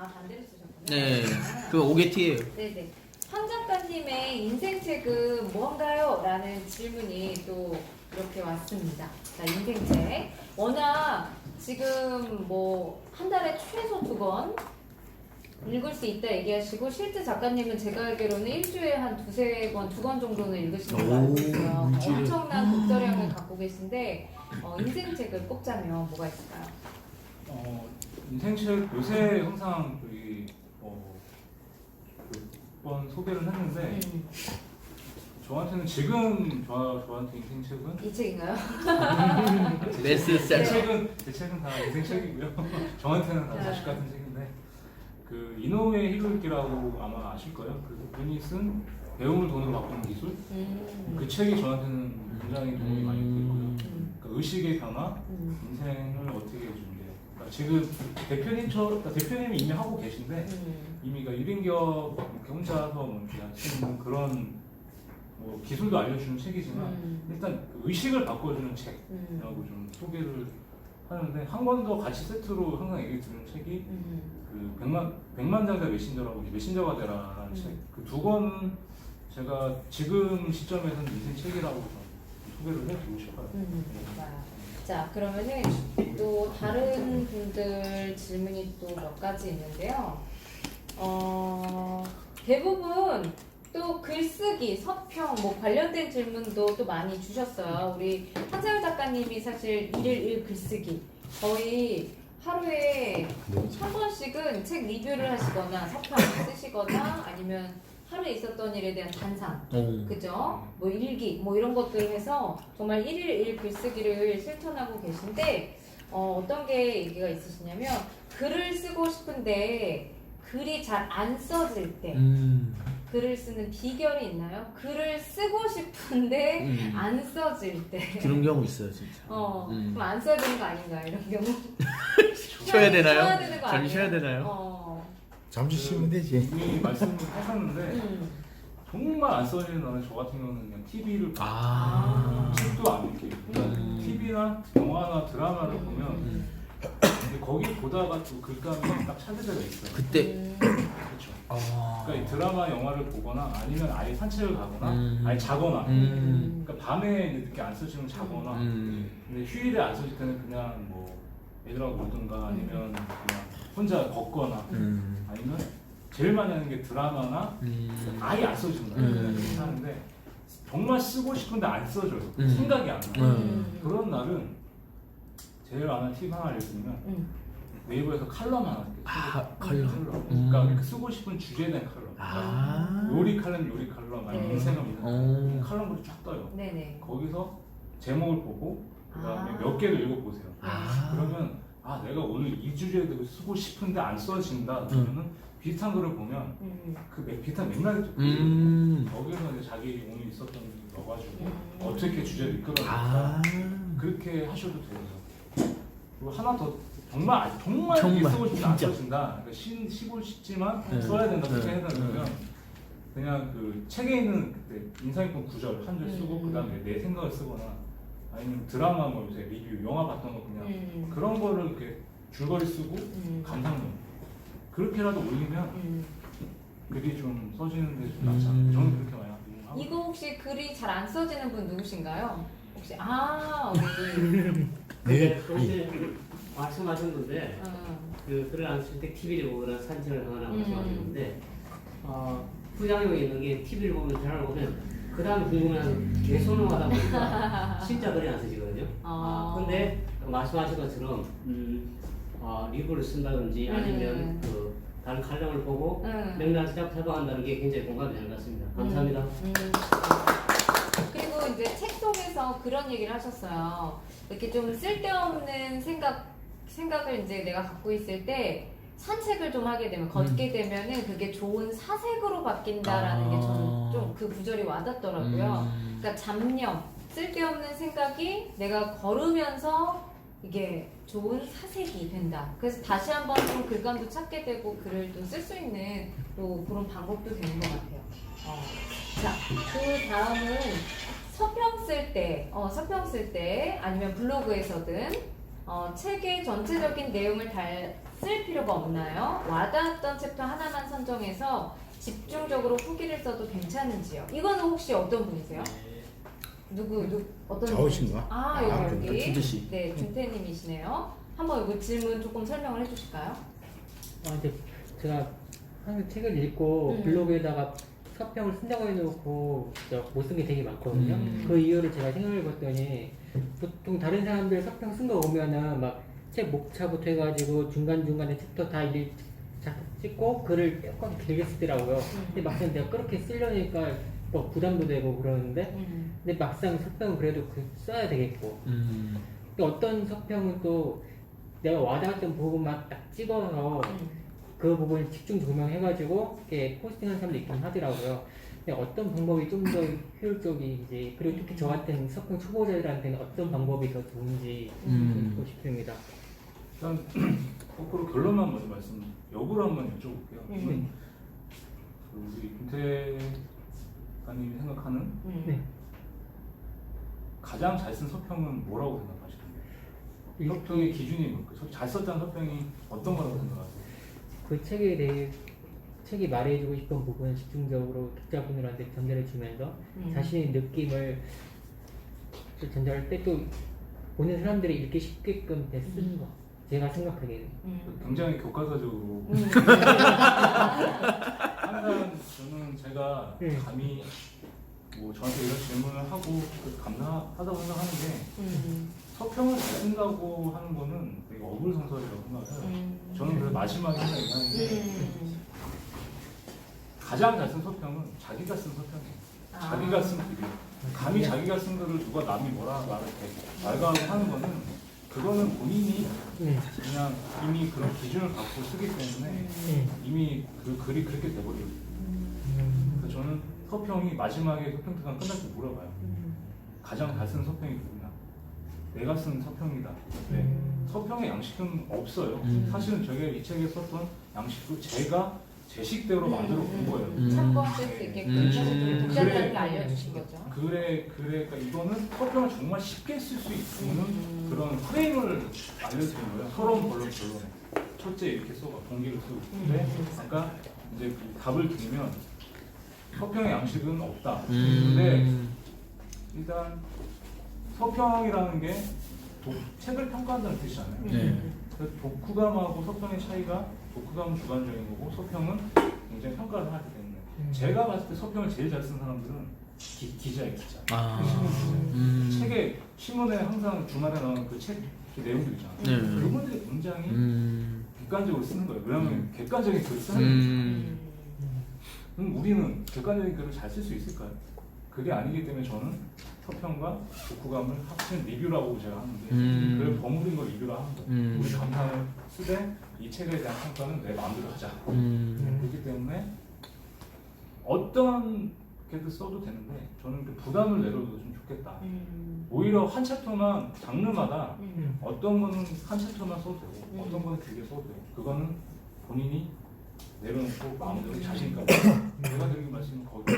아, 반대로 쓰셨구나. 네, 그 오게티예요. 네네. 황 작가님의 인생책은 뭔가요? 라는 질문이 또 이렇게 왔습니다. 자, 인생책. 워낙 지금 뭐 한 달에 최소 2권 읽을 수 있다 얘기하시고, 실제 작가님은 제가 알기로는 일주일에 한 2-3권, 2권 정도는 읽으시는 거 알고 있어요. 일주일에. 엄청난 독서량을 갖고 계신데 인생책을 꼽자면 뭐가 있을까요? 인생책 요새 항상 몇번 소개를 했는데 저한테는 지금 저한테 인생책은 이 책인가요? 베스트셀러. 제 책은 다 인생책이고요. 저한테는 다 자식 같은 책인데 그 이노우에 히로유키라고 아마 아실 거예요. 그분이 쓴 배움을 돈으로 바꾸는 기술 그 책이 저한테는 굉장히 도움이 많이 되고요. 그러니까 의식의 변화, 인생을 어떻게 해주는데 그러니까 지금 대표님이 이미 하고 계신데 이미 그러니까 1인격 이렇게 혼자서 뭐 이렇게 하시는 그런 뭐 기술도 알려주는 책이지만 일단 의식을 바꿔주는 책이라고 좀 소개를 하는데 한 권 더 같이 세트로 항상 얘기 드리는 책이 그 100만 장자 메신저라고 메신저가 되라라는 책. 그 2권은 제가 지금 시점에서는 인생 책이라고 좀 소개를 해드리고 싶어요. 자, 그러면은 또 다른 분들 질문이 또 몇 가지 있는데요. 대부분 또 글쓰기, 서평 뭐 관련된 질문도 또 많이 주셨어요. 우리 한세열 작가님이 사실 일일 글쓰기 거의 하루에 1000번씩은 책 리뷰를 하시거나 서평을 쓰시거나 아니면 하루에 있었던 일에 대한 단상, 그죠? 뭐 일기, 뭐 이런 것들을 해서 정말 일일 글쓰기를 실천하고 계신데 어떤 게 얘기가 있으시냐면 글을 쓰고 싶은데 글이 잘 안 써질 때 글을 쓰는 비결이 있나요? 글을 쓰고 싶은데 안 써질 때 그런 경우 있어요, 진짜. 그럼 안 써야 되는 거 아닌가 이런 경우? 쉬어야 되나요? 쉬어야 되는 거 잠시 아니에요? 쉬어야 되나요? 잠시 쉬면 되지. 이미 말씀을 하셨는데 정말 안 써지는 나는 저 같은 경우는 그냥 TV를 책도 안 읽게요. 그러니까 TV나 영화나 드라마를 보면 근데 거기 보다가 또 글감이 딱 찾을 때가 있어요. 그때 그렇죠. 그러니까 이 드라마, 영화를 보거나 아니면 아예 산책을 가거나 아예 자거나 그러니까 밤에 늦게 안 써지면 자거나 근데 휴일에 안 써질 때는 그냥 뭐 애들하고 놀든가 아니면 그냥 혼자 걷거나 아니면 제일 많이 하는 게 드라마나 아예 안 써진다 이렇게 하는데 정말 쓰고 싶은데 안 써져요. 생각이 안 나요. 그런 날은 제일 많은 팁 하나 알려드리면 네이버에서 칼럼 하나 칼럼. 그러니까 쓰고 싶은 주제에 대한 칼럼 요리 칼럼 아니면 인생은 칼럼으로 쫙 떠요. 네네. 거기서 제목을 보고 그다음에 몇 개를 읽어보세요. 그러면 내가 오늘 이 주제에 대해서 쓰고 싶은데 안 써진다 그러면은 비슷한 글을 보면 비슷한 맥락이 좀 거기서 이제 자기 오늘 있었던 일을 넣어가지고 어떻게 주제를 이끌어낼까 그렇게 하셔도 돼요. 그리고 하나 더 정말 이게 쓰고 싶지 안 써진다. 그러니까 쉬고 싶지만 써야 된다. 그렇게 해달라면 그냥 그 책에 있는 그때 인상 깊은 구절 한 줄 쓰고 그다음에 내 생각을 쓰거나 아니면 드라마 뭐 요새 리뷰 영화 봤던 거 그냥 그런 거를 이렇게 줄거리 쓰고 감상문 그렇게라도 올리면 글이 좀 써지는데 좀 낫지 않아요? 저는 그렇게 많이 하고. 이거 혹시 글이 잘 안 써지는 분 누구신가요? 혹시 우리 네. 이제 말씀하신 건데 그 글을 안 쓸 때 TV를 보거나 산책을 하거나 말씀하셨는데 부작용이 있는 게 TV를 보면 드라마를 보면 그 다음 궁금한 개소능하다 보니까 진짜 글이 안 쓰지거든요. 근데 말씀하신 것처럼 리뷰를 쓴다든지 아니면 그 다른 칼럼을 보고 맥락을 잡아간다는 게 굉장히 공감이 되는 것 같습니다. 감사합니다. 그리고 이제 책 속에서 그런 얘기를 하셨어요. 이렇게 좀 쓸데없는 생각을 이제 내가 갖고 있을 때 산책을 좀 하게 되면 걷게 되면은 그게 좋은 사색으로 바뀐다라는 게 저는 좀 그 구절이 와닿더라고요. 그러니까 잡념, 쓸데없는 생각이 내가 걸으면서 이게 좋은 사색이 된다. 그래서 다시 한번 좀 글감도 찾게 되고 글을 또 쓸 수 있는 또 그런 방법도 되는 것 같아요. 자, 그 다음은 서평 쓸 때 아니면 블로그에서든 책의 전체적인 내용을 쓸 필요가 없나요? 와닿았던 챕터 하나만 선정해서 집중적으로 후기를 써도 괜찮은지요? 이거는 혹시 어떤 분이세요? 어떤 저으신 분이세요? 거야? 아, 여기. 준태 씨. 네, 준태님이시네요. 한번 이거 질문 조금 설명을 해주실까요? 이제 제가 항상 책을 읽고 블로그에다가 서평을 쓴다고 해놓고 못 쓴 게 되게 많거든요. 그 이유를 제가 생각해 봤더니 보통 다른 사람들 서평 쓴 거 보면은 막 책 목차부터 해가지고 중간중간에 챕터 다 찍고 글을 조금 길게 쓰더라고요. 근데 막상 내가 그렇게 쓰려니까 뭐 부담도 되고 그러는데 근데 막상 서평은 그래도 써야 되겠고 또 어떤 서평은 또 내가 와닿았던 부분만 딱 찍어서 그 부분을 집중 조명해가지고 이렇게 포스팅하는 사람도 있긴 하더라고요. 근데 어떤 방법이 좀 더 효율적인지 그리고 특히 저 같은 서평 초보자들한테는 어떤 방법이 더 좋은지 듣고 싶습니다. 일단 거꾸로 결론만 먼저 역으로 한번 여쭤볼게요. 그 우리 김태 작가님이 생각하는 네. 가장 잘 쓴 서평은 뭐라고 생각하시나요? 서평의 기준이 뭘까요? 잘 썼다는 서평이 어떤 거라고 생각하세요? 그 책에 대해 책이 말해주고 싶은 부분을 집중적으로 독자분들한테 전달해 주면서 자신의 느낌을 또 전달할 때 또 보는 사람들이 읽기 쉽게끔 쓰는 거 제가 생각하기에는 굉장히 교과서적으로 항상 저는 제가 감히 뭐 저한테 이런 질문을 하고 감사하다고 생각하는 게 서평을 잘 쓴다고 하는 거는 되게 어불성설이라고 생각해요. 저는 그래서 마지막에 하나 얘기하는 게 가장 잘 쓴 서평은 자기가 쓴 서평이에요. 자기가 쓴 글이에요. 감히 자기가 쓴 글을 누가 남이 뭐라 말하고 하는 거는 그거는 본인이 그냥 이미 그런 기준을 갖고 쓰기 때문에 이미 그 글이 그렇게 돼버려요. 그래서 저는 서평이 마지막에 서평특강 끝날 때 물어봐요. 가장 잘 쓴 서평이 누구냐? 내가 쓴 서평이다. 네. 서평의 양식은 없어요. 사실은 제가 이 책에 썼던 양식도 제가 제 식대로 만들어 본 거예요. 참고하실 수 있게끔 사실 독자들한테 알려주신 거죠. 그러니까 이거는 서평을 정말 쉽게 쓸 수 있는 그런 프레임을 알려드린 거예요. 서론, 본론, 결론에. 첫째 이렇게 써봐, 동기를 쓰고. 근데 아까 이제 그 답을 드리면 서평의 양식은 없다. 근데 일단 서평이라는 게 책을 평가한다는 뜻이잖아요. 그래서 독후감하고 서평의 차이가 독후감은 주관적인 거고 서평은 굉장히 평가를 하기 때문에 제가 봤을 때 서평을 제일 잘 쓴 사람들은 기자예요, 기자. 책에 신문에 항상 주말에 나오는 그 책 내용들 있잖아요. 그분들이 굉장히 객관적으로 쓰는 거예요. 왜냐하면 객관적인 글을 쓰는 거예요. 그럼 우리는 객관적인 글을 잘 쓸 수 있을까요? 그게 아니기 때문에 저는 서평과 독후감을 합친 리뷰라고 제가 하는데 그걸 버무린 걸 리뷰라 하는 거예요. 우리 감상을 쓰되 이 책에 대한 평가는 내 마음대로 하자. 그렇기 때문에 어떤 게도 써도 되는데 저는 그 부담을 내려도 좀 좋겠다. 오히려 한 챕터만 장르마다 어떤 거는 한 챕터만 써도 되고 어떤 거는 길게 써도 되고 그거는 본인이 내려놓고 마음대로 자신있게 내가 드린 말씀은 거기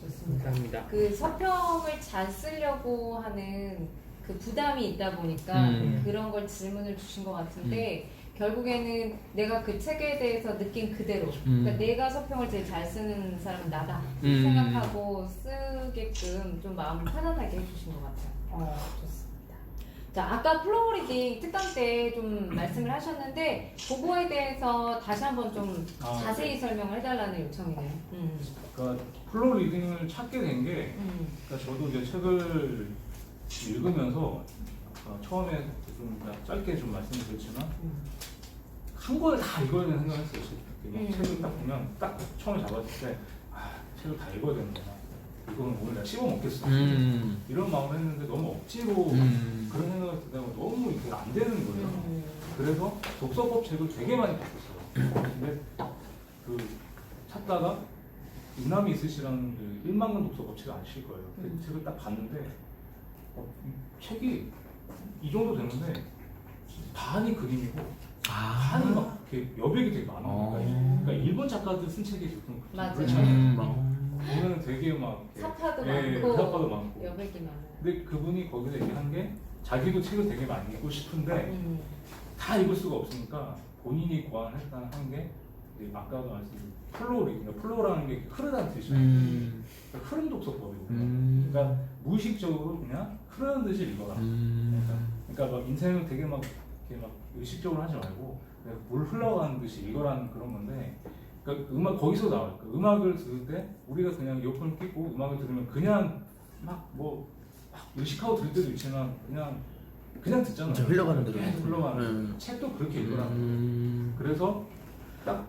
좋습니다. 감사합니다. 그 서평을 잘 쓰려고 하는 그 부담이 있다 보니까 그런 걸 질문을 주신 것 같은데 결국에는 내가 그 책에 대해서 느낀 그대로 그러니까 내가 서평을 제일 잘 쓰는 사람은 나다 생각하고 쓰게끔 좀 마음을 편안하게 해주신 것 같아요. 좋습니다. 자, 아까 플로우 리딩 특강 때 좀 말씀을 하셨는데 그거에 대해서 다시 한번 좀 자세히 설명을 해달라는 요청이네요. 그러니까 플로우 리딩을 찾게 된 게 그러니까 저도 이제 책을 읽으면서 처음에 좀 짧게 좀 말씀드렸지만 한 권을 다 읽어야 되는 생각을 했어요. 책을 딱 보면 딱 처음에 잡았을 때 책을 다 읽어야 되는구나. 이거는 오늘 내가 씹어 먹겠어. 이런 마음을 했는데 너무 억지로 그런 생각을 듣다가 너무 이렇게 안 되는 거예요. 그래서 독서법 책을 되게 많이 봤었어요. 근데 그 찾다가 이남이 있으시라는 그 1만 권 독서법 책을 아실 거예요. 그 책을 딱 봤는데 책이 이 정도 되는데 반이 그림이고 반이 막 이렇게 여백이 되게 많아요. 그러니까 일본 작가들 쓴 책이 조금 맞아요. 보면 되게 막 사파도 사파도 많고 여백이 많아요. 근데 그분이 거기서 얘기한 게 자기도 책을 되게 많이 읽고 싶은데 다 읽을 수가 없으니까 본인이 고안했다는 게 아까도 말씀드린 플로우라는 게 흐르다는 뜻이에요. 그러니까 흐름 독서법이거든요. 그러니까 무의식적으로 그냥 흐르는 듯이 읽어라. 그러니까 막 인생을 되게 막 이렇게 막 의식적으로 하지 말고 그냥 물 흘러가는 듯이 읽어라는 그런 건데, 그러니까 음악 거기서 나와요. 그 음악을 들을 때 우리가 그냥 이어폰을 끼고 음악을 들으면 그냥 막 의식하고 들을 때도 있지만 그냥 듣잖아요. 진짜 흘러가는 대로. 계속 흘러가는. 책도 그렇게 읽으라는 거예요. 그래서 딱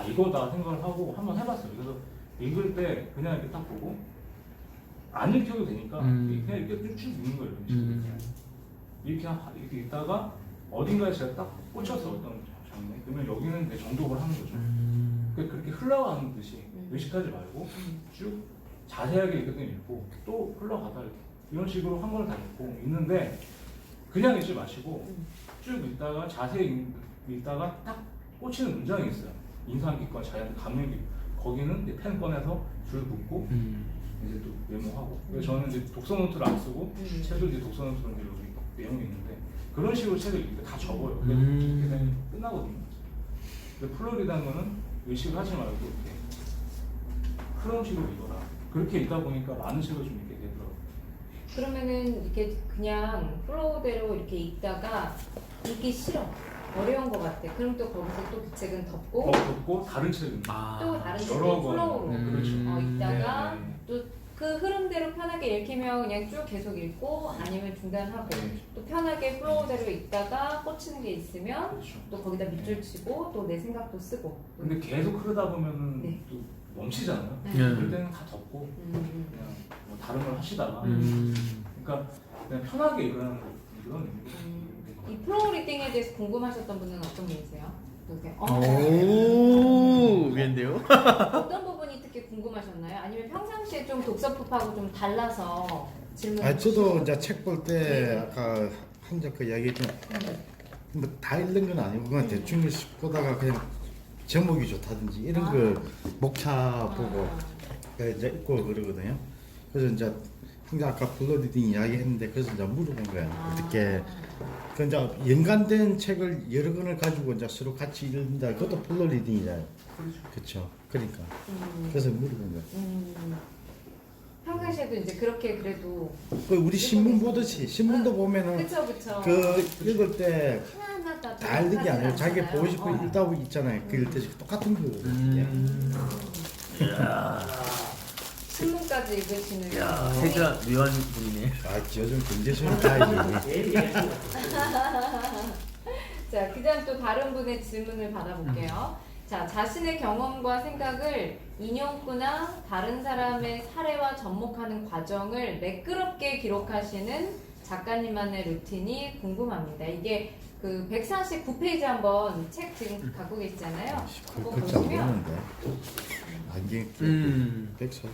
이거다 생각을 하고 한번 해봤어요. 그래서 읽을 때 그냥 이렇게 딱 보고 안 읽혀도 되니까 그냥 이렇게 쭉 읽는 거예요. 이렇게 읽다가 어딘가에 제가 딱 꽂혀서 어떤 장면, 그러면 여기는 이제 정독을 하는 거죠. 그렇게 흘러가는 듯이 의식하지 말고 쭉 자세하게 읽고 또 흘러가다 이런 식으로 한 번을 다 읽고 있는데, 그냥 읽지 마시고 쭉 읽다가 자세히 읽다가 딱 꽂히는 문장이 있어요. 인상 깊거나 자기한테 감명 깊고, 거기는 이제 펜 꺼내서 줄 긋고 이제 또 메모하고. 그래서 저는 이제 독서 노트를 안 쓰고 책을 이제 독서 노트로 이제 여기 내용이 있는데, 그런 식으로 책을 읽을 때 다 적어요. 그래서 이렇게 되면 끝나거든요. 근데 플로리다는 거는 의식을 하지 말고 이렇게 흐름식으로 읽어라. 그렇게 읽다 보니까 많은 책을 좀 읽게 되더라고요. 그러면은 이렇게 그냥 플로우대로 이렇게 읽다가 읽기 싫어, 어려운 것 같아. 그럼 또 거기서 또 그 책은 덮고 덮고 다른 책을 또 다른 책을 여러 권. 플로우로 그렇죠. 읽다가 네. 또 그 흐름대로 편하게 읽히면 그냥 쭉 계속 읽고, 아니면 중단하고 네. 또 편하게 플로우대로 읽다가 꽂히는 게 있으면 그렇죠. 또 거기다 밑줄 치고 또 내 생각도 쓰고. 근데 계속 흐르다 보면은 네. 또 멈추잖아요. 네. 그럴 때는 다 덮고 그냥 뭐 다른 걸 하시다가 그러니까 그냥 편하게 읽으라는 거, 이런 의미가. 이 플로우 리딩에 대해서 궁금하셨던 분은 어떤 분이세요? 이렇게 오, 그런데요? 어떤 부분이 특히 궁금하셨나요? 아니면 평상시에 좀 독서법하고 좀 달라서 질문. 저도 이제 책 볼 때 네. 아까 한자 그 이야기했지만 뭐다 읽는 건 아니고 그냥 대충 보다가 그냥 제목이 좋다든지 이런 걸 목차 보고 이제 읽고 그러거든요. 그래서 이제 항상 아까 블러리딩 이야기했는데, 그래서 이제 물어본 거야. 어떻게 그 이제 연관된 책을 여러 권을 가지고 이제 서로 같이 읽는다. 그것도 블러리딩이잖아요. 그렇죠. 그러니까 그래서 물어본 거야. 평상시에도 이제 그렇게 그래도 그 우리 신문 보듯이 신문도 보면은 그쵸. 그 읽을 때 하나하나 다 읽는 게 아니고 자기 않잖아요. 보고 싶은 읽다 보기 있잖아요. 그 읽을 때 똑같은 거거든요. 신문까지 읽으시는. 야, 세자 묘한 분이네. 아, 요즘 경제수는 다이지. 제일 얘기하신 것 같아요. 자, 그다음 또 다른 분의 질문을 받아볼게요. 자, 자신의 경험과 생각을 인용구나 다른 사람의 사례와 접목하는 과정을 매끄럽게 기록하시는 작가님만의 루틴이 궁금합니다. 이게 그 149페이지 한번 책 지금 갖고 계시잖아요. 한번 글자 보시면 모르는데. 안경 140.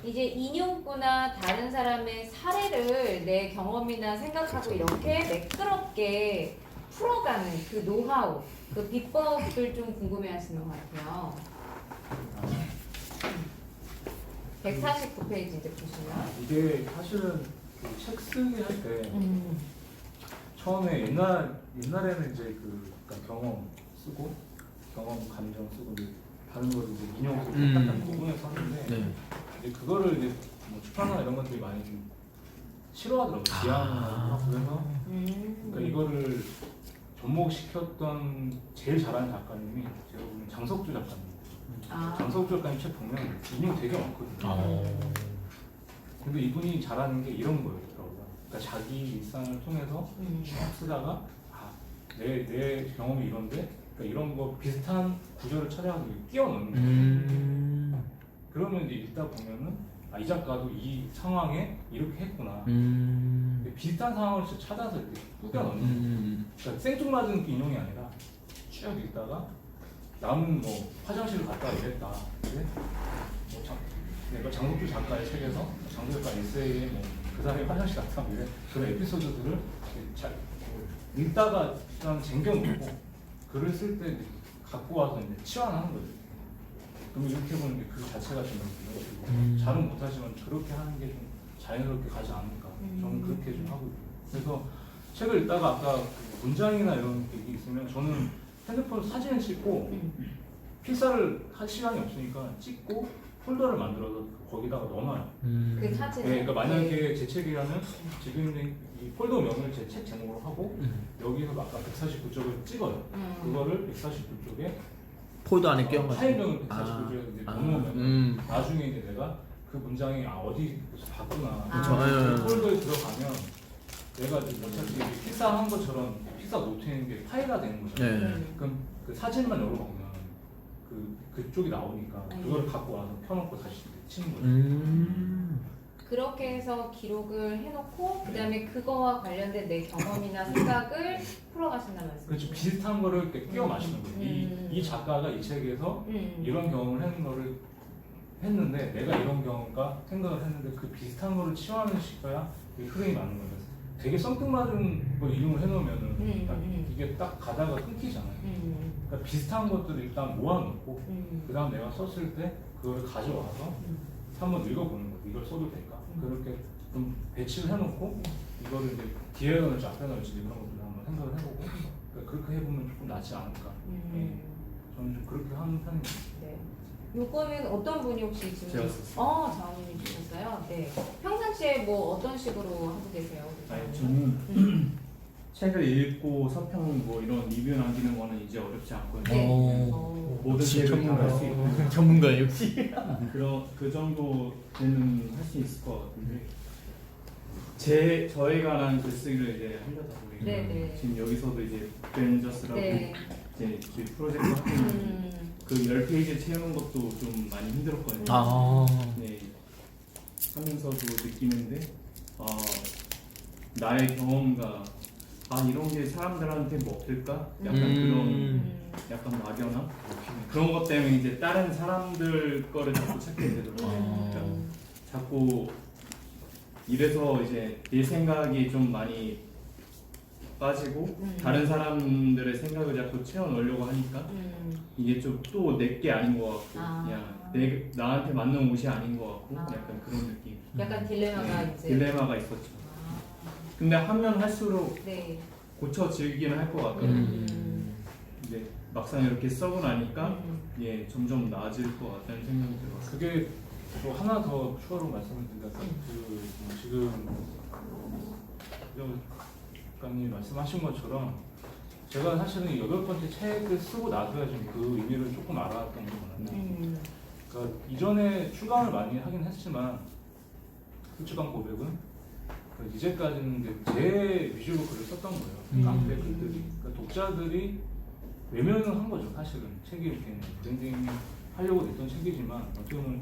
이제 인용구나 다른 사람의 사례를 내 경험이나 생각하고 이렇게 매끄럽게 풀어가는 그 노하우, 그 비법을 좀 궁금해하시는 것 같아요. 149페이지 이제 보시면. 이게 사실은 그 책 쓰기 할 때 처음에 옛날에는 이제 그 약간 경험 쓰고 경험 감정 쓰고 이제 다른 거를 이제 인용해서 딱딱 구분해서 하는데 네. 이제 그거를 이제 뭐 출판사 이런 것들이 많이 좀 싫어하더라고요. 지향하고. 그래서 그러니까 이거를 접목시켰던 제일 잘하는 작가님이 제가 보면 장석주 작가님. 장석주 작가님 책 보면 인용 되게 많거든요. 근데 이분이 잘하는 게 이런 거였더라고요. 그러니까 자기 일상을 통해서 쭉 쓰다가 내 경험이 이런데, 그러니까 이런 거 비슷한 구조를 찾아가서 끼워 넣는 거예요. 그러면 이제 읽다 보면은 이 작가도 이 상황에 이렇게 했구나. 비슷한 상황을 찾아서 이렇게 꾸겨 넣는 거예요. 그러니까 생뚱맞은 인용이 아니라 쭉 읽다가 나는 뭐 화장실을 갔다 이랬다. 근데 뭐 내가 장석주 작가의 책에서 장석주 작가 에세이에 뭐 그 사람이 화장실 갔다 이래 그런 에피소드들을 잘 읽다가 일단 쟁겨놓고 글을 쓸 때 갖고 와서 이제 치환하는 거죠. 그럼 이렇게 보는 게 그 자체가 좀 잘은 못하지만 그렇게 하는 게 좀 자연스럽게 가지 않을까. 저는 그렇게 좀 하고 있고요. 그래서 책을 읽다가 아까 그 문장이나 이런 게 있으면 저는 핸드폰 사진을 찍고 필사를 할 시간이 없으니까 찍고 폴더를 만들어서 거기다가 넣어놔요. 그 사진. 네, 그러니까 만약에 제 책이라면 지금 있는 이 폴더명을 제 책 제목으로 하고 여기서 아까 149쪽을 찍어요. 그거를 149쪽에 폴더 안에 끼워가지고. 파일명을 149쪽에 이제 넣어놓으면 나중에 이제 내가 그 문장이 어디서 봤구나. 그 폴더에 들어가면 내가 이제 어차피 필사한 것처럼 필사 노트인 게 파일화 되는 거잖아요. 네. 그럼 그 사진만 열어보면 그쪽이 나오니까 그걸 갖고 와서 펴놓고 다시 치는 거죠. 그렇게 해서 기록을 해놓고 그다음에 그거와 관련된 내 경험이나 생각을 풀어가신다는 말씀이죠. 그렇죠. 비슷한 거를 이렇게 끼워 마시는 거예요. 이 작가가 이 책에서 이런 경험을 하는 거를 했는데 내가 이런 경험과 생각을 했는데 그 비슷한 거를 치환하는 식어야 흐름이 맞는 거예요. 되게 썽뚱맞은 걸 이용을 해놓으면은 이게 딱 가다가 끊기잖아요. 그러니까 비슷한 것들을 일단 모아놓고 그 다음 내가 썼을 때 그걸 가져와서 한번 읽어보는 거예요. 이걸 써도 될까? 그렇게 좀 배치를 해놓고 이거를 이제 뒤에 넣을지 앞에 넣을지 이런 것들을 한번 생각을 해보고 그러니까 그렇게 해보면 조금 낫지 않을까. 저는 좀 그렇게 하는 편입니다. 네. 요거는 어떤 분이 혹시 지금? 제가 썼어요. 장원님이 주셨어요. 네. 평상시에 뭐 어떤 식으로 하고 계세요? 아니 저는 책을 읽고 서평 뭐 이런 리뷰 남기는 거는 이제 어렵지 않거든요. 네. 모든 책을 다 할 수 있고 전문가 역시. 그 정도는 할 수 있을 것 같은데 저에 관한 글쓰기를 이제 하려다 보니까 네. 지금 여기서도 이제 벤저스라고 네. 이제 저희 프로젝트 하고 있는데 그 10페이지 채우는 것도 좀 많이 힘들었거든요. 네. 하면서도 느끼는데 나의 경험과 이런 게 사람들한테 먹힐까? 약간 그런 약간 막연함? 그런 것 때문에 이제 다른 사람들 거를 자꾸 찾게 되더라고요. 그러니까 자꾸 이래서 이제 내 생각이 좀 많이 빠지고 다른 사람들의 생각을 자꾸 채워 넣으려고 하니까 이게 좀 또 내 게 아닌 것 같고 그냥 나한테 맞는 옷이 아닌 것 같고 약간 그런 느낌. 약간 딜레마가 이제. 딜레마가 있었죠. 근데 하면 할수록 네. 고쳐지기는 할 것 같거든요. 근데 막상 이렇게 써고 나니까 점점 나아질 것 같다는 생각이 들었어요. 그게 또 하나 더 추가로 말씀을 드리자면 지금 작가님 말씀하신 것처럼 제가 사실은 8번째 책을 쓰고 나서야 좀 그 의미를 조금 알아왔던 거거든요. 그러니까 이전에 출간을 많이 하긴 했지만 출간 고백은 이제까지는 이제 제 위주로 글을 썼던 거예요. 카페 글들이. 그러니까 독자들이 외면을 한 거죠, 사실은. 책이 이렇게 브랜딩 하려고 냈던 책이지만 어떻게 보면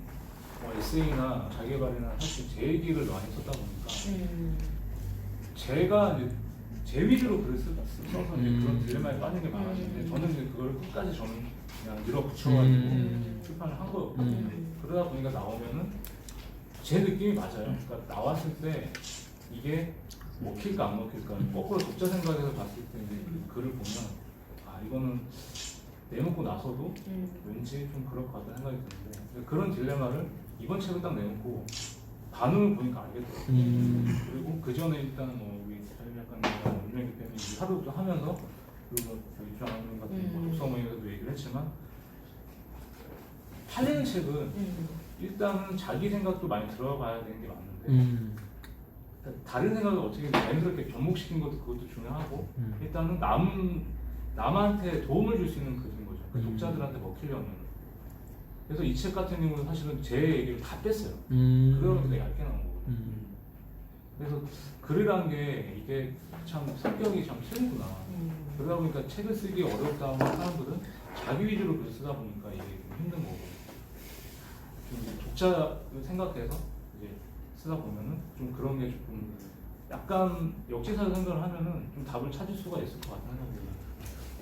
에세이나 자기개발이나 사실 제 얘기를 많이 썼다 보니까 제가 이제 제 위주로 글을 써서 이제 그런 딜레마에 빠진 게 많았는데 저는 이제 그걸 끝까지 저는 그냥 밀어붙여가지고 출판을 한 거였거든요. 그러다 보니까 나오면은 제 느낌이 맞아요. 그러니까 나왔을 때 이게 먹힐까 안 먹힐까 거꾸로 독자 생각에서 봤을 때 이제 그 글을 보면 이거는 내놓고 나서도 왠지 좀 그럴 것 같다는 생각이 드는데 그런 딜레마를 이번 책을 딱 내놓고 반응을 보니까 알겠더라고요. 그리고 그 전에 일단 우리 작가님과 윤명기 팬이 하루도 하면서 그리고 저희 주장님 같은 독서 모임에서도 얘기를 했지만 팔리는 책은 일단은 자기 생각도 많이 들어가야 되는 게 맞는데 다른 생각을 어떻게 자연스럽게 접목시킨 것도 그것도 중요하고 일단은 남한테 도움을 줄 수 있는 글인 거죠. 그 독자들한테 먹히려면. 그래서 이 책 같은 경우는 사실은 제 얘기를 다 뺐어요. 그러면서 되게 얇게 나온 거거든요. 그래서 글이란 게 이게 참 성격이 참 틀리구나. 그러다 보니까 책을 쓰기 어렵다 하는 사람들은 자기 위주로 글을 쓰다 보니까 이게 좀 힘든 거고. 좀 이제 독자를 생각해서 이제 쓰다 보면은 좀 그런 게 조금 약간 역지사를 생각을 하면은 좀 답을 찾을 수가 있을 것 같다는 생각이 들어요.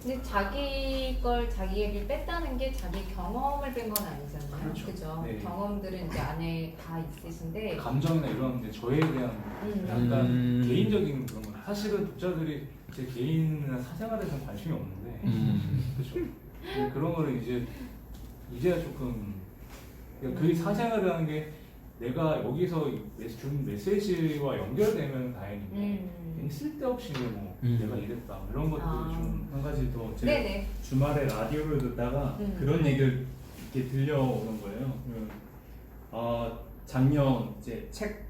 근데 자기 걸 자기 얘기를 뺐다는 게 자기 경험을 뺀 건 아니잖아요. 그렇죠. 그죠? 네. 경험들은 이제 안에 다 있으신데. 감정이나 이런 이제 저에 대한 약간 개인적인 그런 건 사실은 독자들이 제 개인이나 사생활에 대한 관심이 없는데 그렇죠. 그런 거를 이제야 조금 그 사생활이라는 게 내가 여기서 준 메시지와 연결되면 다행인데 괜히 쓸데없이 뭐 음. 내가 이랬다 이런 것도 아. 좀 한 가지 더 제가 네네. 주말에 라디오를 듣다가 그런 얘기를 이렇게 들려오는 거예요. 작년 이제 책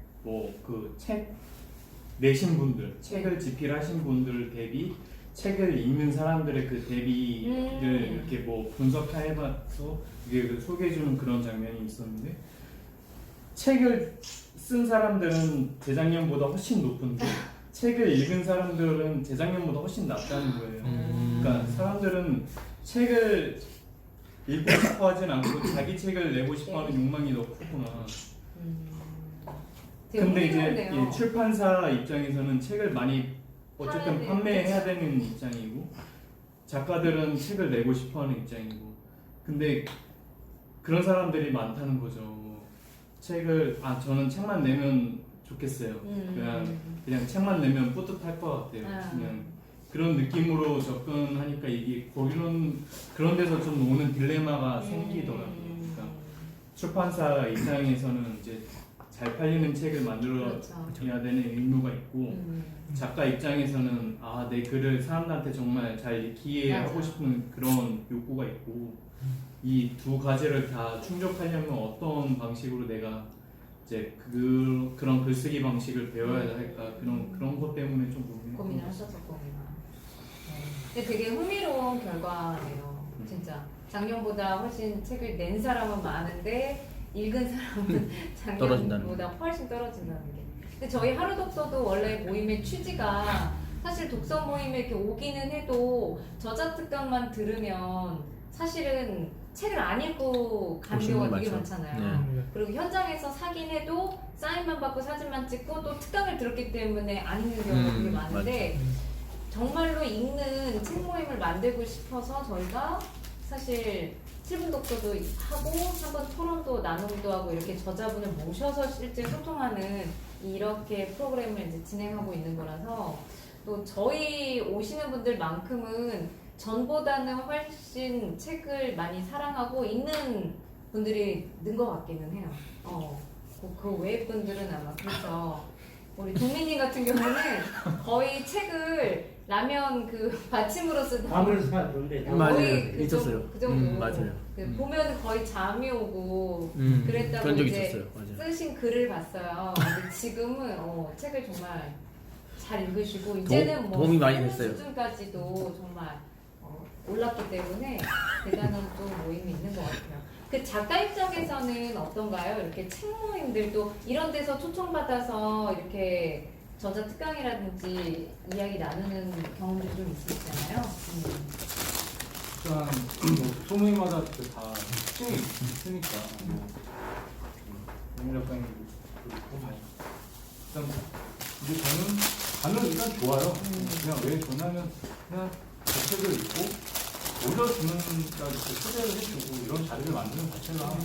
내신 분들, 책을 집필하신 분들 대비 책을 읽는 사람들의 그 대비를 이렇게 뭐 분석해봐서 이게 그 소개해주는 그런 장면이 있었는데 책을 쓴 사람들은 재작년보다 훨씬 높은데 책을 읽은 사람들은 재작년보다 훨씬 낮다는 거예요. 그러니까 사람들은 책을 읽고 싶어 하진 않고 자기 책을 내고 싶어 하는 욕망이 더 크구나. 되게 근데 이제 흥미롭네요. 이 출판사 입장에서는 책을 많이 어쨌든 팔아야 판매해야 되겠지. 되는 입장이고 작가들은 책을 내고 싶어 하는 입장이고 근데 그런 사람들이 많다는 거죠. 저는 책만 내면 좋겠어요. 그냥 책만 내면 뿌듯할 것 같아요. 그냥 그런 느낌으로 접근하니까 이게 그런 데서 좀 오는 딜레마가 생기더라고요. 그러니까 출판사 입장에서는 이제 잘 팔리는 책을 만들어야 그렇죠. 되는 의무가 있고 작가 입장에서는 내 글을 사람들한테 정말 잘 읽히게 맞아. 하고 싶은 그런 욕구가 있고 이 두 가지를 다 충족하려면 어떤 방식으로 내가 이제 그런 글쓰기 방식을 배워야 할까 그런 것 때문에 좀 고민을 하셨었거든요. 근데 되게 흥미로운 결과네요. 진짜 작년보다 훨씬 책을 낸 사람은 많은데 읽은 사람은 작년보다 훨씬 떨어진다는 게. 근데 저희 하루독서도 원래 모임의 취지가 사실 독서 모임에 이렇게 오기는 해도 저자특강만 들으면 사실은 책을 안 읽고 간 경우가 되게 많잖아요. 그리고 현장에서 사긴 해도 사인만 받고 사진만 찍고 또 특강을 들었기 때문에 안 읽는 경우가 되게 많은데 정말로 읽는 책 모임을 만들고 싶어서 저희가 사실 7분 독서도 하고 한번 토론도 나눔도 하고 이렇게 저자분을 모셔서 실제 소통하는 이렇게 프로그램을 이제 진행하고 있는 거라서 또 저희 오시는 분들만큼은 전보다는 훨씬 책을 많이 사랑하고 읽는 분들이 는 것 같기는 해요. 그 외의 분들은 아마 그렇죠. 우리 동민님 같은 경우는 거의 책을 라면 그 받침으로 쓰던 아무래도 그런데 거의 그 있었어요. 그 정도. 맞아요. 보면 거의 잠이 오고 그랬다고 그런 적 이제 있었어요. 맞아요. 쓰신 글을 봤어요. 근데 지금은 책을 정말 잘 읽으시고 이제는 뭐 도움이 많이 쓰는 됐어요. 수준까지도 정말 올랐기 때문에 대단한 또 모임이 있는 것 같아요. 그 작가 입장에서는 어떤가요? 이렇게 책 모임들도 이런 데서 초청받아서 이렇게 저자 특강이라든지 이야기 나누는 경험들이 좀 있으시잖아요. 일단 뭐 소모임마다 다 특징이 있으니까 뭐 작가님 그렇고 일단 이제 저는 가면 일단 좋아요. 그냥 왜 좋냐면 그냥 그 책을 읽고 올려주는까 초대를 해주고 이런 자리를 만드는 자체가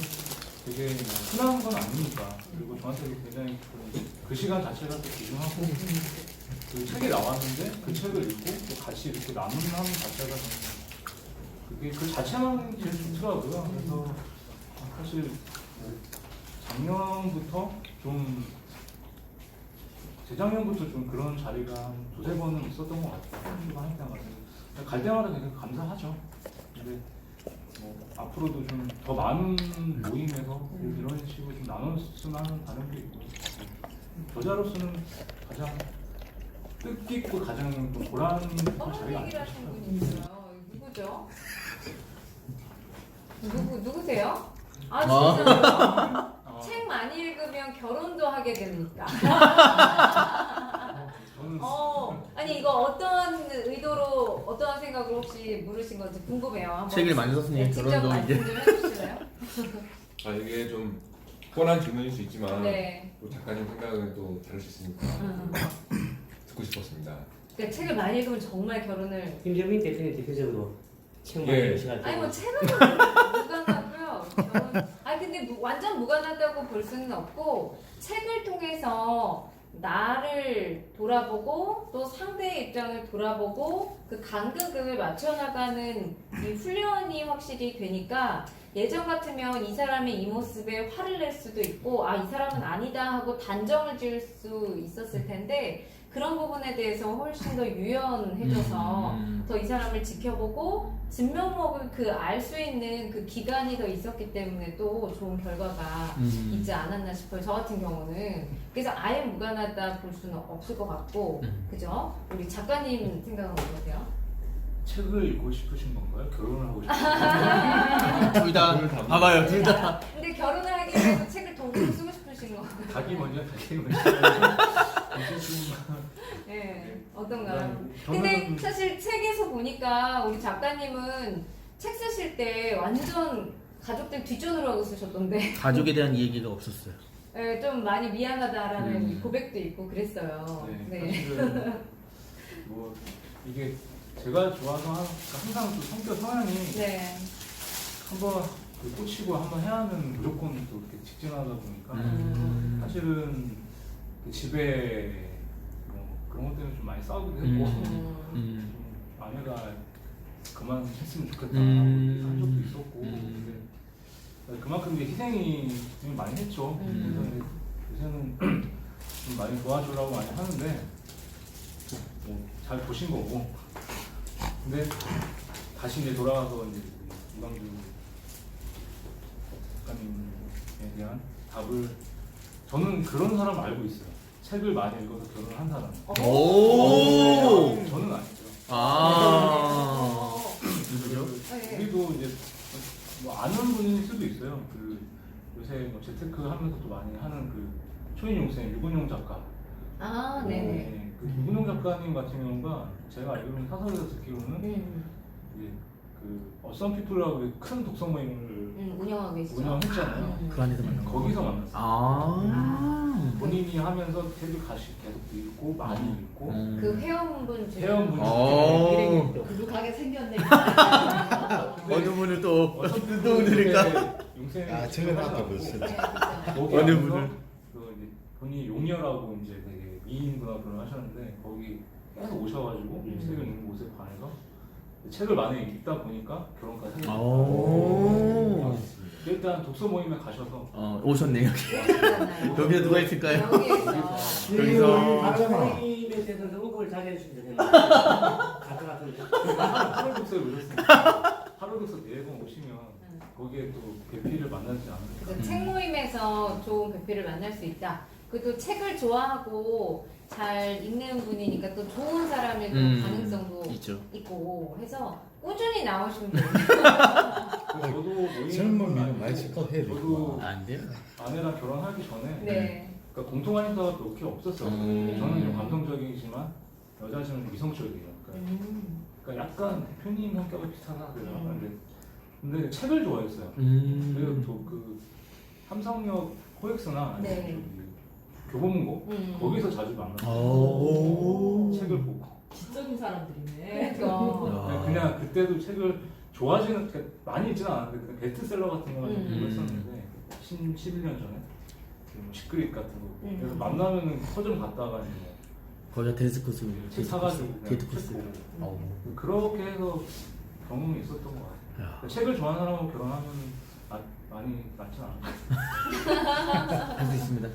되게 흔한 건 아니니까. 그리고 저한테 굉장히 그 시간 자체가 또 귀중하고 그 책이 나왔는데 그 책을 읽고 또 같이 이렇게 나누는 자체가 그게 그 자체만 제일 좋더라고요. 그래서 사실 작년부터 좀 재작년부터 좀 그런 자리가 한 두세 번은 있었던 것 같아요. 할 때마다 갈 때마다 굉장히 감사하죠. 근데 뭐 앞으로도 좀 더 많은 모임에서 이런 식으로 좀 나눴으면 하는 바람도 있고 저자로서는 가장 뜻깊고 가장 또 보람 있는 어떤 자리가 얘기를 아닐까 하시는 싶어요. 분이 있어요. 누구죠? 누구세요? 진짜요? 책 많이 읽으면 결혼도 하게 됩니까? 아니 이거 어떤 의도로 어떠한 생각으로 혹시 물으신 건지 궁금해요. 한번 책을 많이 썼으니 직접 결혼도 말씀 이제 좀 해주실래요? 이게 좀 뻔한 질문일 수 있지만 네. 또 작가님 생각은 또 다를 수 있으니까 듣고 싶었습니다. 그러니까 책을 많이 읽으면 정말 결혼을 김정민 대표님 대표적으로 책 많이 예. 읽으셔가지고 아니 책은 무관하고요. 결혼 근데 완전 무관하다고 볼 수는 없고 책을 통해서 나를 돌아보고 또 상대의 입장을 돌아보고 그 간극을 맞춰나가는 이 훈련이 확실히 되니까 예전 같으면 이 사람의 이 모습에 화를 낼 수도 있고 이 사람은 아니다 하고 단정을 지을 수 있었을 텐데 그런 부분에 대해서 훨씬 더 유연해져서 더 이 사람을 지켜보고 진면목을 그 알 수 있는 그 기간이 더 있었기 때문에 또 좋은 결과가 있지 않았나 싶어요. 저 같은 경우는. 그래서 아예 무관하다 볼 수는 없을 것 같고, 그죠? 우리 작가님 생각은 어떠세요? 책을 읽고 싶으신 건가요? 결혼을 하고 싶으신 둘 다. 봐봐요, 둘 다. 근데 결혼을 하기 위해서 책을 동시에 쓰고 싶으신 거. 닭이 먼저 닭이 먼저. 네, 어떤가요? 저는 근데 사실 책에서 보니까 우리 작가님은 책 쓰실 때 완전 가족들 뒷전으로 하고 쓰셨던데. 가족에 대한 얘기가 없었어요. 네, 좀 많이 미안하다라는 고백도 있고 그랬어요. 네, 사실은 뭐 이게 제가 좋아서 항상 또 성격 성향이 네. 한번 그 꽂히고 한번 해야 하면 무조건 또 이렇게 직진하다 보니까 사실은 그 집에 뭐 그런 것 때문에 좀 많이 싸우기도 했고 좀 아내가 그만 했으면 좋겠다 한 적도 있었고 근데 그만큼 이제 희생이 좀 많이 했죠. 그래서 이제 요새는 좀 많이 도와주려고 많이 하는데 뭐 잘 보신 거고 근데 다시 이제 돌아가서 이제 이광주 작가님에 대한 답을 저는 그런 사람 알고 있어요. 책을 많이 읽어서 결혼을 한 사람. 오. 저는 아니죠. 아. 누구죠? 네. 우리도 이제 뭐 아는 분일 수도 있어요. 그 요새 뭐 재테크 하면서도 많이 하는 그 초인용 쌤, 유근용 작가. 아, 네네. 그 유근용 작가님 같은 경우가 제가 알기로는 사설에서 듣기로는 이제 그 어썸피플이라고 큰 독서 모임을 운영하고 계시죠. 운영했잖아요. 그 안에서 만난 거. 거기서 만났어요. 아. 본인이 하면서 책을 계속 읽고 많이 읽고 그 회원분 중에. 회원분이 오. 그룩하게 생겼네. 어느 분을 또 드릴까? 아, 적어놨다 벌써. 네, 그죠. 어느 분을? 그 이제 본인이 용녀라고 이제 되게 미인분하고 결혼하셨는데 거기 계속 오셔가지고 책을 읽는 곳에 관해서 책을 많이 읽다 보니까 결혼까지 하게 됐어요. 오. 일단 독서 모임에 가셔서 오셨네요. 오셨잖아요. 여기에 누가 있을까요? 여기에서. 여기서. 하나님에 대해서 응급을 잘 해주시면 되는 가져가서 하루 독서에 오셨으니까 하루 독서 4번 오시면 거기에 또 배필을 만나지 않으니까 그래서 책 모임에서 좋은 배필을 만날 수 있다. 그리고 또 책을 좋아하고 잘 읽는 분이니까 또 좋은 사람일 가능성도 있죠. 있고 해서 꾸준히 나오시면 돼요. 저도 모임 젊은 미는 많이 스카우트 해야 저도 되겠구나. 안 돼요. 아내랑 결혼하기 전에 네. 그러니까 공통한 인사가 몇 개 없었어요. 저는 좀 감성적이지만 여자시는 좀 이성적이에요. 그러니까 약간 대표님 성격이 비슷하다 그래요. 근데 책을 좋아했어요. 그리고 또 그 삼성역 코엑스나 네. 교보문고 거기서 자주 만났어요. 오. 책을 보고 지적인 사람들이네. 그러니까. 그냥 그때도 책을 좋아하시는 그러니까 많이 읽지는 않았는데 그냥 베스트셀러 같은 거만 좀 보고 했었는데 11년 전에 뭐 시크릿 같은 거 그래서 만나면은 서점 갔다가 이제 거기가 데스코스. 책 사가지고 그냥 책 데스코스. 보고 그렇게 해서 경험이 있었던 것 같아요. 책을 좋아하는 사람하고 결혼하면 많이 낫진 않아요. 할 수 있습니다.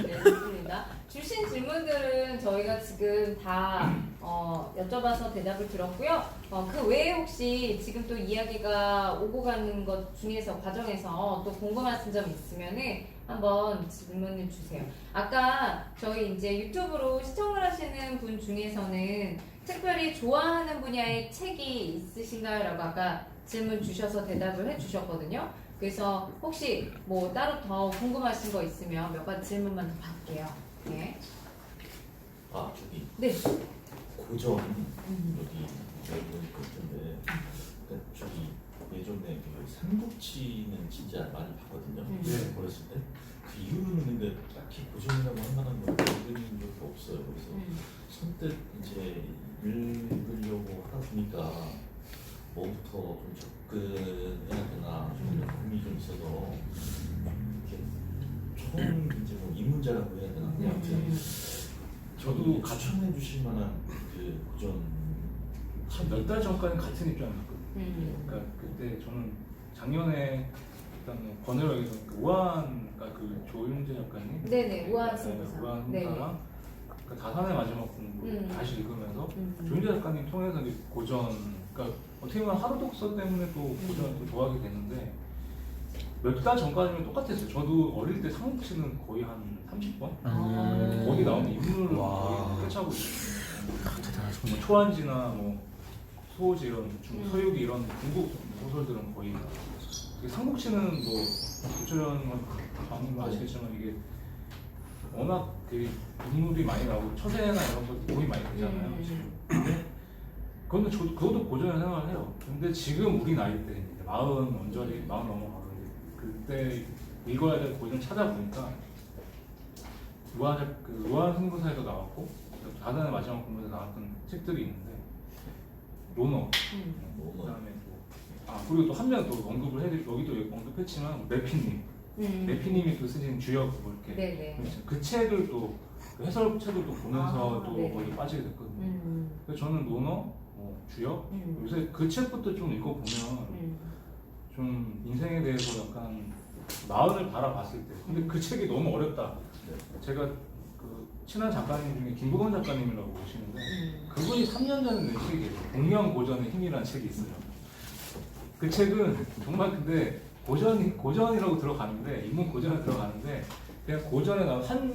네, 좋습니다. 주신 질문들은 저희가 지금 다 여쭤봐서 대답을 들었고요. 그 외에 혹시 지금 또 이야기가 오고 가는 것 중에서 과정에서 또 궁금하신 점 있으면은 한번 질문을 주세요. 아까 저희 이제 유튜브로 시청을 하시는 분 중에서는 특별히 좋아하는 분야의 책이 있으신가요? 라고 아까 질문 주셔서 대답을 해주셨거든요. 그래서 혹시 뭐 따로 더 궁금하신 거 있으면 몇 가지 질문만 더 받을게요. 네. 아 저기 네. 고전 여기 넓은 것인데 저기 예전에 그 삼국지는 진짜 많이 봤거든요. 네. 어렸을 때. 그 이후로는 근데 딱히 고전이라고 할 만한 건 읽은 적이 없어요. 그래서 선뜻 이제 읽으려고 하다 보니까 뭐부터 좀 접근해야 되나 좀 고민이 좀 있어서 이렇게 처음 이제 뭐 입문자라고 해야 되나 그냥 저도 추천해 주실 만한 그 고전 몇 달 전까지는 같은 입장이었거든요. 그러니까 그때 저는 작년에 일단 권혜력에서 그 우한 그러니까 그 조윤재 작가님 네네 우한 승부사. 우한 네. 승부사랑 그 다산의 마지막 공부 다시 읽으면서 조인재 작가님 통해서 이제 고전, 그러니까 어떻게 보면 하루 독서 때문에 또 고전을 또 좋아하게 됐는데 몇 달 전까지는 똑같았어요. 저도 어릴 때 삼국지는 거의 한 30번 거기 나오는 인물을 거의 꿰차고 있어요. 뭐 초안지나 뭐 소호지 이런 서유기 이런 중국 소설들은 거의 삼국지는 뭐 조철현 강님 아시겠지만 이게 워낙 그 인물이 많이 나오고 처세나 이런 것도 도움이 많이 되잖아요. 근데 그것도 고전을 생각을 해요. 근데 지금 우리 나이 때 40 언저리 40 넘어가고 그때 읽어야 될 고전을 찾아보니까 우한 승부사에서 나왔고 다산의 마지막 공부에서 나왔던 책들이 있는데 논어, 그다음에 그리고 또 한 명 또 언급을 해드리고 여기도 언급했지만 매피님이 또 쓰신 주역 뭐 이렇게 네네. 그 책을 또 그 해설책을 또 보면서 또 네네. 거기 빠지게 됐거든요. 그래서 저는 논어, 주역 요새 그 책부터 좀 읽어보면 좀 인생에 대해서 약간 마음을 바라봤을 때 근데 그 책이 너무 어렵다. 제가 그 친한 작가님 중에 김부건 작가님이라고 보시는데 그분이 3년 전에 낸 책이에요. 공명 고전의 힘이라는 책이 있어요. 그 책은 정말 근데 고전이라고 들어가는데 인문 고전에 들어가는데 그냥 고전에 나온 한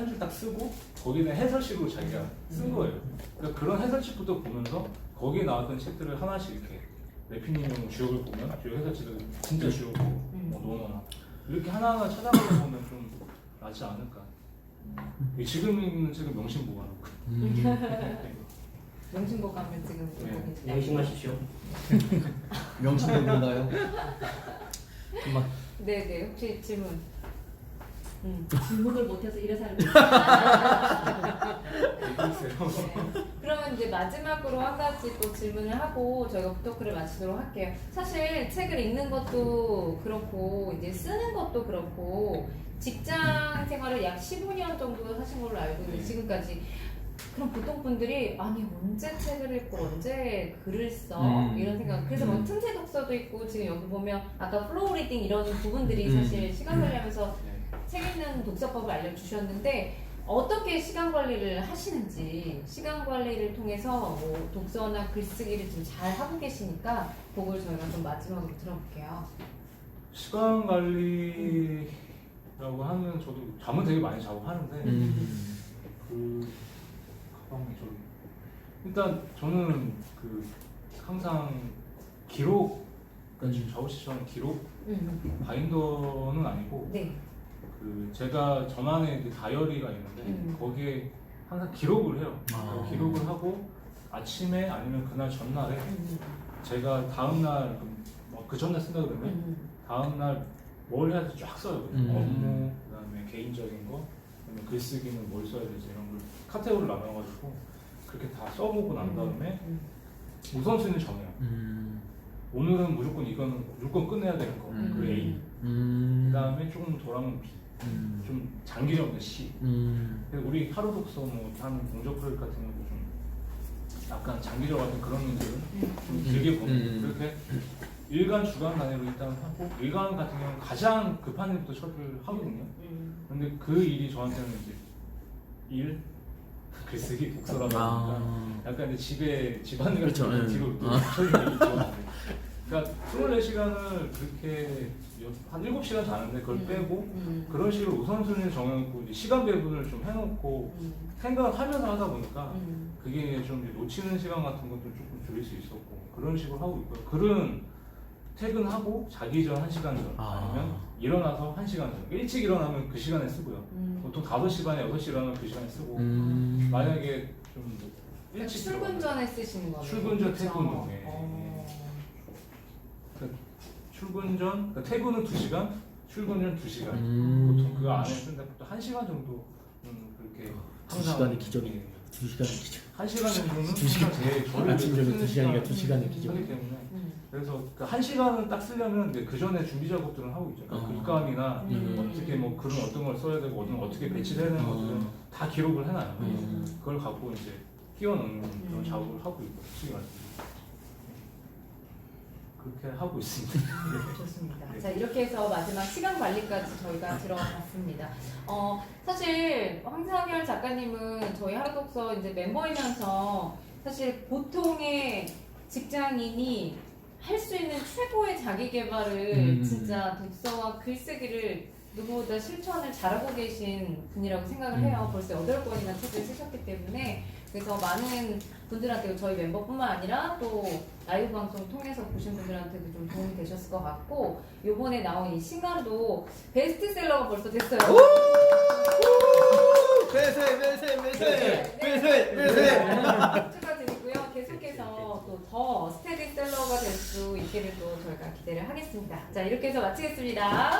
줄 딱 쓰고 거기에 대한 해설식으로 자기가 쓴 거예요. 그러니까 그런 해설식부터 보면서 거기에 나왔던 책들을 하나씩 이렇게 매피님의 주역을 보면 주역 해설책을 진짜 주역 보고 뭐 논어나 이렇게 하나하나 찾아가다 보면 좀 낫지 않을까. 지금 읽는 책은 명심보관하고 명심보 가면 지금 보고 계시나요? 명심하십시오. 명칭도 뭔가요? 네네. 혹시 질문? 질문을 못해서 이래 살고 그러면 이제 마지막으로 한 가지 또 질문을 하고 저희가 부토크를 마치도록 할게요. 사실 책을 읽는 것도 그렇고 이제 쓰는 것도 그렇고 직장 생활을 약 15년 정도 하신 걸로 알고 있는데 지금까지 그럼 보통 분들이 아니 언제 책을 읽고 언제 글을 써 이런 생각. 그래서 뭐 틈새 독서도 있고 지금 여기 보면 아까 플로우 리딩 이런 부분들이 사실 시간 관리하면서 책 읽는 독서법을 알려주셨는데 어떻게 시간 관리를 하시는지 시간 관리를 통해서 뭐 독서나 글쓰기를 좀 잘 하고 계시니까 그걸 저희가 좀 마지막으로 들어볼게요. 시간 관리라고 하면 저도 잠은 되게 많이 자고 하는데 그 가방이 저기 일단 저는 그 항상 기록 그러니까 지금 적으시처럼 기록 바인더는 아니고 네. 그 제가 저만의 이제 다이어리가 있는데 거기에 항상 기록을 해요. 기록을 하고 아침에 아니면 그날 전날에 제가 다음날 그 전날 쓴다 그러면 다음날 뭘 해야 될지 쫙 써요. 업무, 그다음에 개인적인 거, 그다음에 글쓰기는 뭘 써야 될지 이런 걸 카테고리를 나눠가지고 그렇게 다 써보고 난 다음에 우선순위를 정해요. 오늘은 무조건 이건 무조건 끝내야 되는 거, 그 A. 그다음에 조금 돌아오면 B. 좀 장기적인 C. 그래서 우리 하루 독서 뭐 하는 공적 프로젝트 같은 경우도 좀 약간 장기적 같은 그런 문제를 좀 길게 보는 그렇게 일간 주간 단위로 일단 하고 일간 같은 경우는 가장 급한 일부터 처리를 하거든요. 근데 그 일이 저한테는 이제 일 글쓰기 독서라고 하니까 약간 이제 집안일 같은 거 뒤로 처리를 있죠. 그러니까 24시간을 그렇게 한 7시간 자는데 그걸 빼고 그런 식으로 우선순위를 정해놓고 이제 시간 배분을 좀 해놓고 생각을 하면서 하다 보니까 그게 좀 이제 놓치는 시간 같은 것도 조금 줄일 수 있었고 그런 식으로 하고 있고요. 글은 퇴근하고 자기 전 1시간 전 아니면 일어나서 1시간 전 일찍 일어나면 그 시간에 쓰고요. 보통 5시 반에 6시 일어나면 그 시간에 쓰고 만약에 좀 일찍 출근 전에 쓰시는 거예요? 출근 전 퇴근 후 출근 전, 그러니까 퇴근은 2시간, 출근 전 2시간. 보통 그 안에 쓴다. 보통 1시간 정도 그렇게 항상 2시간의 기적이네요. 2시간의 기적. 1시간 정도는 2시간. 저를 아침 저녁 쓰는 2시간이니까 2시간의 기적. 하기 때문에 그래서 그 1시간을 딱 쓰려면 그 전에 준비 작업들을 하고 있죠. 글감이나 어떻게 뭐 글은 어떤 걸 써야 되고 어떻게 배치를 해야 되는 것들은 다 기록을 해놔요. 그걸 갖고 이제 끼워 넣는 그런 작업을 하고 있고 솔직히 말씀드리면. 그렇게 하고 있습니다. 좋습니다. 자, 이렇게 해서 마지막 시간 관리까지 저희가 들어봤습니다. 사실 황상열 작가님은 저희 하루독서 이제 멤버이면서 사실 보통의 직장인이 할 수 있는 최고의 자기 개발을 진짜 독서와 글쓰기를 누구보다 실천을 잘하고 계신 분이라고 생각을 해요. 벌써 8권이나 책을 쓰셨기 때문에. 그래서 많은 분들한테 저희 멤버뿐만 아니라 또 라이브 방송 통해서 보신 분들한테도 좀 도움이 되셨을 것 같고, 요번에 나온 이 신간도 베스트셀러가 벌써 됐어요. 축하드리고요. 계속해서 또 더 스테디셀러가 될 수 있기를 또 저희가 기대를 하겠습니다. 자, 이렇게 해서 마치겠습니다.